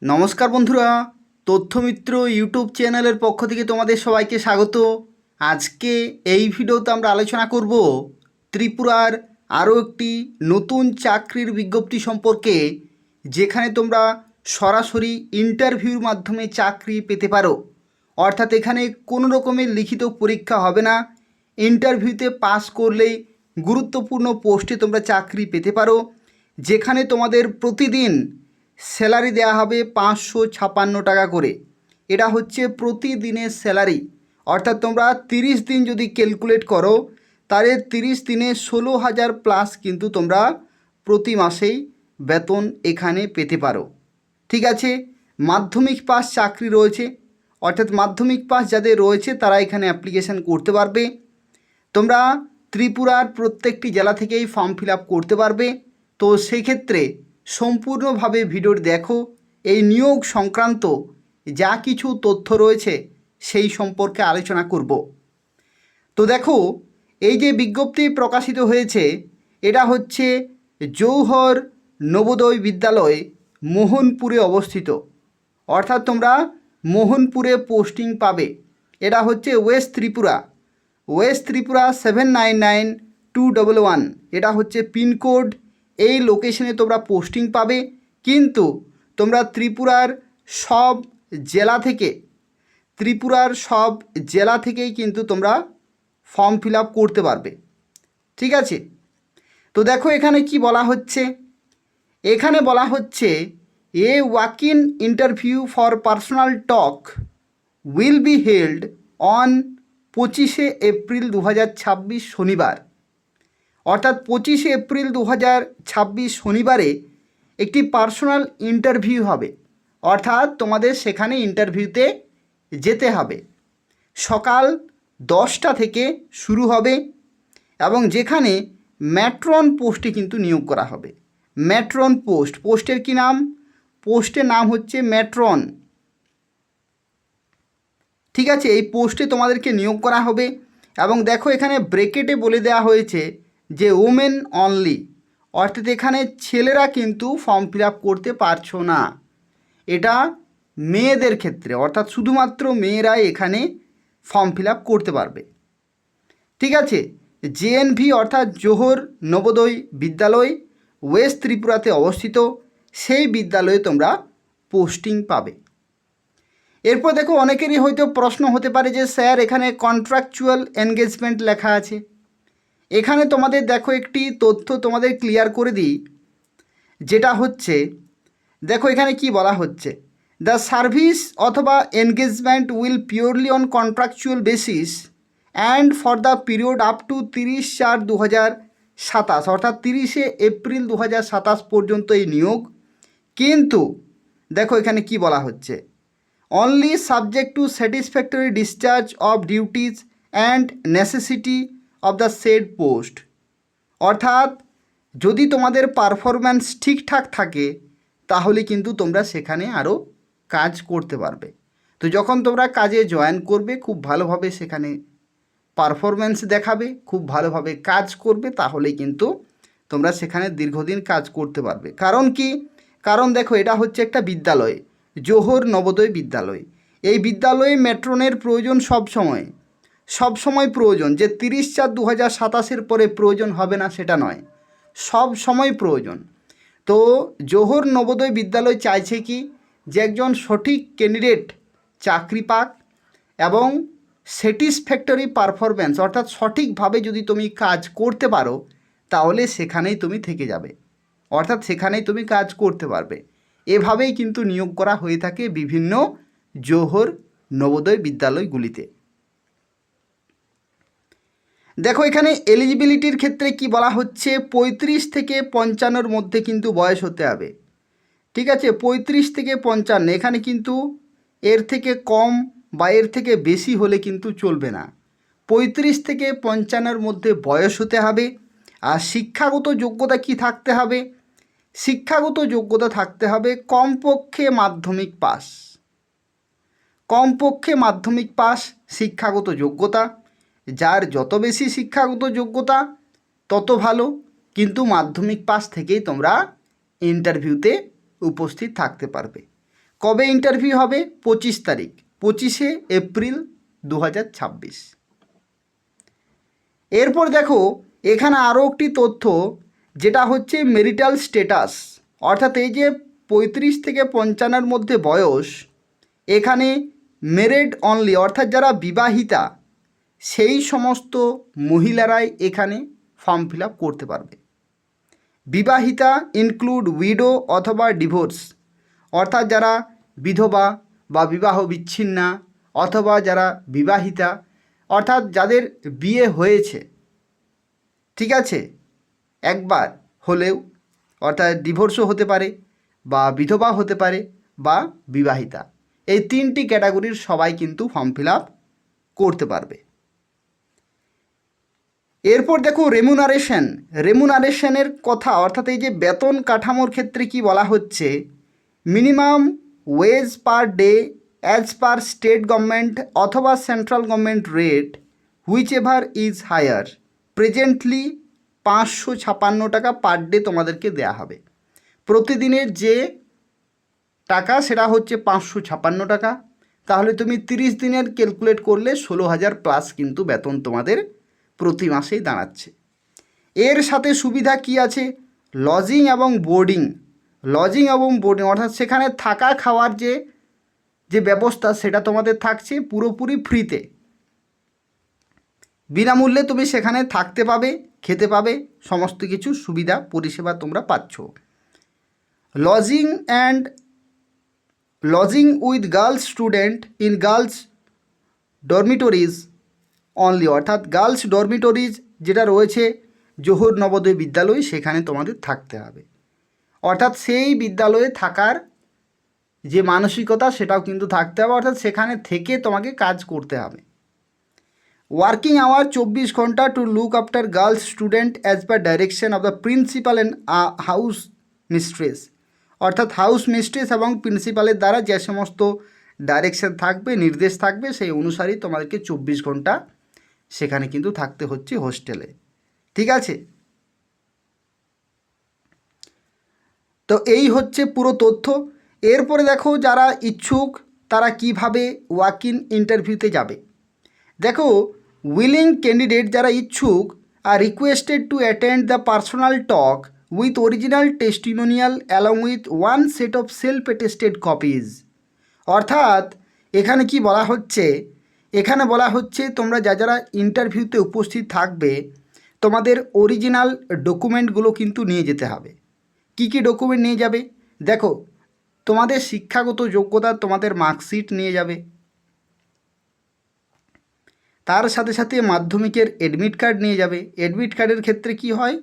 নমস্কার বন্ধুরা, তথ্যমিত্র ইউটিউব চ্যানেলের পক্ষ থেকে তোমাদের সবাইকে স্বাগত। আজকে এই ভিডিওতে আমরা আলোচনা করব ত্রিপুরার আরও একটি নতুন চাকরির বিজ্ঞপ্তি সম্পর্কে, যেখানে তোমরা সরাসরি ইন্টারভিউর মাধ্যমে চাকরি পেতে পারো। অর্থাৎ এখানে কোনো রকমের লিখিত পরীক্ষা হবে না, ইন্টারভিউতে পাস করলেই গুরুত্বপূর্ণ পোস্টে তোমরা চাকরি পেতে পারো, যেখানে তোমাদের প্রতিদিন স্যালারি দেওয়া হবে 556 টাকা করে। এটা হচ্ছে প্রতিদিনের স্যালারি। অর্থাৎ তোমরা 30 দিন যদি ক্যালকুলেট করো, তাহলে 30 দিনে 16,000 প্লাস কিন্তু তোমরা প্রতি মাসেই বেতন এখানে পেতে পারো। ঠিক আছে, মাধ্যমিক পাস চাকরি রয়েছে, অর্থাৎ মাধ্যমিক পাস যাদের রয়েছে তারা এখানে অ্যাপ্লিকেশান করতে পারবে। তোমরা ত্রিপুরার প্রত্যেকটি জেলা থেকেই ফর্ম ফিল আপ করতে পারবে। তো সেক্ষেত্রে সম্পূর্ণভাবে ভিডিওটি দেখো, এই নিয়োগ সংক্রান্ত যা কিছু তথ্য রয়েছে সেই সম্পর্কে আলোচনা করব। তো দেখো, এই যে বিজ্ঞপ্তি প্রকাশিত হয়েছে, এটা হচ্ছে জৌহর নবোদয় বিদ্যালয়, মোহনপুরে অবস্থিত। অর্থাৎ তোমরা মোহনপুরে পোস্টিং পাবে। এটা হচ্ছে ওয়েস্ট ত্রিপুরা 799211, এটা হচ্ছে পিনকোড। এই লোকেশনে তোমরা পোস্টিং পাবে, কিন্তু তোমরা ত্রিপুরার সব জেলা থেকেই কিন্তু তোমরা ফর্ম ফিল আপ করতে পারবে। ঠিক আছে, তো দেখো এখানে কি বলা হচ্ছে। এখানে বলা হচ্ছে a walk in interview for personal talk will be held on 25শে এপ্রিল 2026 শনিবার। অর্থাৎ 25শে এপ্রিল 2026 শনিবারে একটি পার্সোনাল ইন্টারভিউ হবে। অর্থাৎ তোমাদের সেখানে ইন্টারভিউতে যেতে হবে। সকাল 10টা থেকে শুরু হবে, এবং যেখানে ম্যাট্রন পোস্টে কিন্তু নিয়োগ করা হবে। ম্যাট্রন পোস্টের কি নাম? পোস্টের নাম হচ্ছে ম্যাট্রন। ঠিক আছে, এই পোস্টে তোমাদেরকে নিয়োগ করা হবে। এবং দেখো এখানে ব্রেকেটে বলে দেওয়া হয়েছে যে ওমেন অনলি, অর্থাৎ এখানে ছেলেরা কিন্তু ফর্ম ফিল আপ করতে পারছো না। এটা মেয়েদের ক্ষেত্রে, অর্থাৎ শুধুমাত্র মেয়েরাই এখানে ফর্ম ফিল আপ করতে পারবে। ঠিক আছে, জেএনভি অর্থাৎ জোহর নবোদয় বিদ্যালয় ওয়েস্ট ত্রিপুরাতে অবস্থিত, সেই বিদ্যালয়ে তোমরা পোস্টিং পাবে। এরপর দেখো, অনেকেরই হয়তো প্রশ্ন হতে পারে যে স্যার এখানে কন্ট্রাকচুয়াল এনগেজমেন্ট লেখা আছে। এখানে তোমাদের দেখো একটি তথ্য তোমাদের ক্লিয়ার করে দিই, যেটা হচ্ছে দেখো এখানে কি বলা হচ্ছে। দ্য সার্ভিস অথবা engagement will purely on contractual basis and for the period up to 30/4/2027, অর্থাৎ 30শে এপ্রিল 2027 পর্যন্ত এই নিয়োগ। কিন্তু দেখো এখানে কি বলা হচ্ছে, only subject to satisfactory discharge of duties and necessity of the shed post. অর্থাৎ যদি তোমাদের পারফরম্যান্স ঠিকঠাক থাকে তাহলে কিন্তু তোমরা সেখানে আরও কাজ করতে পারবে। তো যখন তোমরা কাজে জয়েন করবে, খুব ভালোভাবে সেখানে পারফরম্যান্স দেখাবে, খুব ভালোভাবে কাজ করবে, তাহলেই কিন্তু তোমরা সেখানে দীর্ঘদিন কাজ করতে পারবে। কারণ কি? কারণ দেখো, এটা হচ্ছে একটা বিদ্যালয়, জোহর নবোদয় বিদ্যালয়। এই বিদ্যালয়ে মেট্রনের প্রয়োজন সব সময় প্রয়োজন। যে 30/4/2027 পরে প্রয়োজন হবে না সেটা নয়, সব সময় প্রয়োজন। তো জোহর নবোদয় বিদ্যালয় চাইছে কি, যে একজন সঠিক ক্যান্ডিডেট চাকরি পাক এবং স্যাটিসফ্যাক্টরি পারফরম্যান্স, অর্থাৎ সঠিকভাবে যদি তুমি কাজ করতে পারো তাহলে সেখানেই তুমি থেকে যাবে, অর্থাৎ সেখানেই তুমি কাজ করতে পারবে। এভাবেই কিন্তু নিয়োগ করা হয়ে থাকে বিভিন্ন জোহর নবোদয় বিদ্যালয়গুলিতে। দেখো এখানে এলিজিবিলিটির ক্ষেত্রে কি বলা হচ্ছে, 35 থেকে 55 মধ্যে কিন্তু বয়স হতে হবে। ঠিক আছে, 35 থেকে 55, এখানে কিন্তু এর থেকে কম বা এর থেকে বেশি হলে কিন্তু চলবে না। 35 থেকে 55 মধ্যে বয়স হতে হবে। আর শিক্ষাগত যোগ্যতা কি থাকতে হবে? শিক্ষাগত যোগ্যতা থাকতে হবে কমপক্ষে মাধ্যমিক পাস শিক্ষাগত যোগ্যতা। যার যত বেশি শিক্ষাগত যোগ্যতা তত ভালো, কিন্তু মাধ্যমিক পাস থেকেই তোমরা ইন্টারভিউতে উপস্থিত থাকতে পারবে। কবে ইন্টারভিউ হবে? 25 তারিখ, 25শে এপ্রিল 2026। এরপর দেখো এখানে আরও একটি তথ্য, যেটা হচ্ছে মেরিটাল স্ট্যাটাস, অর্থাৎ এই যে 35 থেকে 55-এর মধ্যে বয়স, এখানে ম্যারিড অনলি, অর্থাৎ যারা বিবাহিতা সেই সমস্ত মহিলারাই এখানে ফর্ম ফিল আপ করতে পারবে। বিবাহিতা ইনক্লুড উইডো অথবা ডিভোর্স, অর্থাৎ যারা বিধবা বা বিবাহ বিচ্ছিন্না অথবা যারা বিবাহিতা, অর্থাৎ যাদের বিয়ে হয়েছে, ঠিক আছে, একবার হলেও, অর্থাৎ ডিভোর্সও হতে পারে বা বিধবা হতে পারে বা বিবাহিতা, এই 3টি ক্যাটাগরির সবাই কিন্তু ফর্ম ফিল আপ করতে পারবে। এরপর দেখো রেমুনারেশনের কথা, অর্থাৎ এই যে বেতন কাঠামোর ক্ষেত্রে কি বলা হচ্ছে, minimum wage per day as per state government অথবা central government rate whichever is higher, presently 556 টাকা পার ডে তোমাদেরকে দেয়া হবে। প্রতিদিনের যে টাকা সেটা হচ্ছে 556 টাকা। তাহলে তুমি 30 দিনের ক্যালকুলেট করলে 16,000 প্লাস কিন্তু বেতন তোমাদের প্রতি মাসেই দাঁড়াচ্ছে। এর সাথে সুবিধা কি আছে? লজিং এবং বোর্ডিং, অর্থাৎ সেখানে থাকা খাওয়ার যে ব্যবস্থা সেটা তোমাদের থাকছে পুরোপুরি ফ্রিতে, বিনামূল্যে তুমি সেখানে থাকতে পাবে, খেতে পাবে, সমস্ত কিছু সুবিধা পরিষেবা তোমরা পাচ্ছ। Lodging with girls student in girls dormitories only, অর্থাৎ গার্লস ডরমিটরিজ যেটা রয়েছে জোহর নবোদয় বিদ্যালয়, সেখানে তোমাদের থাকতে হবে। অর্থাৎ সেই বিদ্যালয়ে থাকার যে মানসিকতা সেটাও কিন্তু থাকতে হবে, অর্থাৎ সেখানে থেকে তোমাকে কাজ করতে হবে। ওয়ার্কিং আওয়ার 24 ঘন্টা to look after girls student as per direction of the principal and house mistress, অর্থাৎ হাউস মিস্ট্রেস এবং প্রিন্সিপালের দ্বারা যে সমস্ত ডাইরেকশন থাকবে, নির্দেশ থাকবে, সেই অনুসারেই তোমাদেরকে 24 ঘন্টা সেখানে কিন্তু থাকতে হচ্ছে হোস্টেলে, ঠিক আছে। তো এই হচ্ছে পুরো তথ্য। এরপরে দেখো যারা ইচ্ছুক তারা কিভাবে ওয়াক ইন ইন্টারভিউতে যাবে। দেখো উইলিং ক্যান্ডিডেট যারা ইচ্ছুক are requested to attend the personal talk with original testimonial along with one set of self attested copies, অর্থাৎ এখানে কি বলা হচ্ছে, এখানে বলা হচ্ছে তোমরা যারা ইন্টারভিউতে উপস্থিত থাকবে তোমাদের অরিজিনাল ডকুমেন্টগুলো কিন্তু নিয়ে যেতে হবে। কি কি ডকুমেন্ট নিয়ে যাবে? দেখো তোমাদের শিক্ষাগত যোগ্যতা, তোমাদের মার্কশিট নিয়ে যাবে, তার সাথে সাথে মাধ্যমিকের অ্যাডমিট কার্ড নিয়ে যাবে। অ্যাডমিট কার্ডের ক্ষেত্রে কি হয়,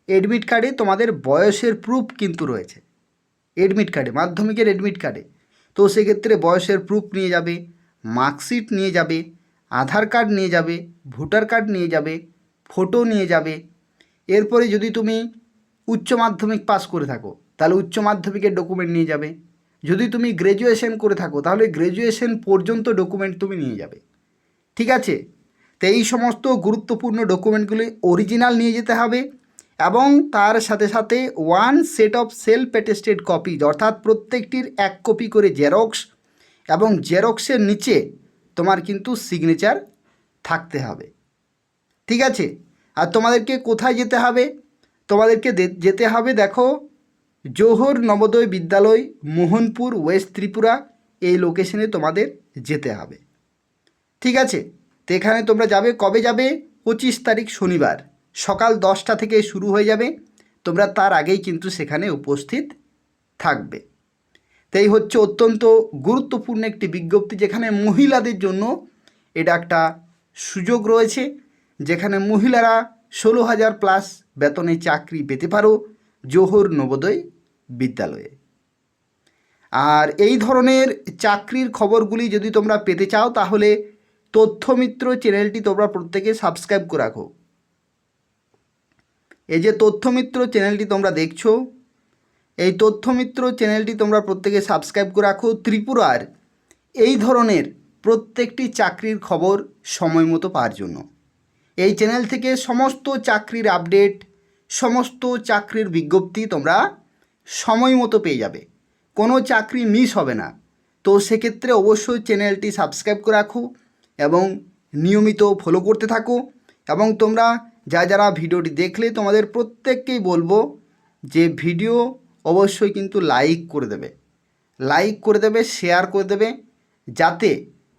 অ্যাডমিট কার্ডে তোমাদের বয়সের প্রুফ কিন্তু রয়েছে অ্যাডমিট কার্ডে, মাধ্যমিকের অ্যাডমিট কার্ডে, তো সেক্ষেত্রে বয়সের প্রুফ নিয়ে যাবে, মার্কশিট নিয়ে যাবে, আধার কার্ড নিয়ে যাবে, ভোটার কার্ড নিয়ে যাবে, ফটো নিয়ে যাবে। এরপরে যদি তুমি উচ্চ মাধ্যমিক পাস করে থাকো তাহলে উচ্চ মাধ্যমিকের ডকুমেন্ট নিয়ে যাবে, যদি তুমি গ্র্যাজুয়েশন করে থাকো তাহলে গ্র্যাজুয়েশন পর্যন্ত ডকুমেন্ট তুমি নিয়ে যাবে, ঠিক আছে। তো এই সমস্ত গুরুত্বপূর্ণ ডকুমেন্টগুলি অরিজিনাল নিয়ে যেতে হবে এবং তার সাথে সাথে one set of self attested copies, অর্থাৎ প্রত্যেকটির 1 কপি করে জেরক্স, এবং জেরক্সের নিচে তোমার কিন্তু সিগনেচার থাকতে হবে, ঠিক আছে। আর তোমাদেরকে কোথায় যেতে হবে? তোমাদেরকে যেতে হবে দেখো জোহর নবোদয় বিদ্যালয়, মোহনপুর, ওয়েস্ট ত্রিপুরা, এই লোকেশনে তোমাদের যেতে হবে, ঠিক আছে। তো এখানে তোমরা যাবে, কবে যাবে? 25 তারিখ শনিবার সকাল 10টা থেকে শুরু হয়ে যাবে, তোমরা তার আগেই কিন্তু সেখানে উপস্থিত থাকবে। তো এই হচ্ছে অত্যন্ত গুরুত্বপূর্ণ একটি বিজ্ঞপ্তি, যেখানে মহিলাদের জন্য এটা একটা সুযোগ রয়েছে, যেখানে মহিলারা 16,000 প্লাস বেতনে চাকরি পেতে পারো জোহর নবোদয় বিদ্যালয়ে। আর এই ধরনের চাকরির খবরগুলি যদি তোমরা পেতে চাও তাহলে তথ্যমিত্র চ্যানেলটি তোমরা প্রত্যেকে সাবস্ক্রাইব করে রাখো। এই যে তথ্যমিত্র চ্যানেলটি তোমরা দেখছো, এই তথ্যমিত্র চ্যানেলটি তোমরা প্রত্যেকে সাবস্ক্রাইব করে রাখো ত্রিপুরার এই ধরনের প্রত্যেকটি চাকরির খবর সময় মতো পাওয়ার জন্য। এই চ্যানেল থেকে সমস্ত চাকরির আপডেট, সমস্ত চাকরির বিজ্ঞপ্তি তোমরা সময় মতো পেয়ে যাবে, কোনো চাকরি মিস হবে না। তো সেক্ষেত্রে অবশ্যই চ্যানেলটি সাবস্ক্রাইব করে রাখো এবং নিয়মিত ফলো করতে থাকো। এবং তোমরা যারা ভিডিওটি দেখলে তোমাদের প্রত্যেককেই বলবো যে ভিডিও অবশ্যই কিন্তু লাইক করে দেবে, শেয়ার করে দেবে, যাতে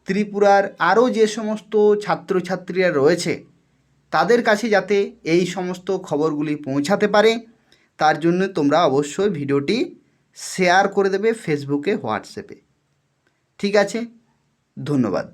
ত্রিপুরার আরও যে সমস্ত ছাত্রছাত্রীরা রয়েছে তাদের কাছে যাতে এই সমস্ত খবরগুলি পৌঁছাতে পারে, তার জন্য তোমরা অবশ্যই ভিডিওটি শেয়ার করে দেবে ফেসবুকে, হোয়াটসঅ্যাপে। ঠিক আছে, ধন্যবাদ।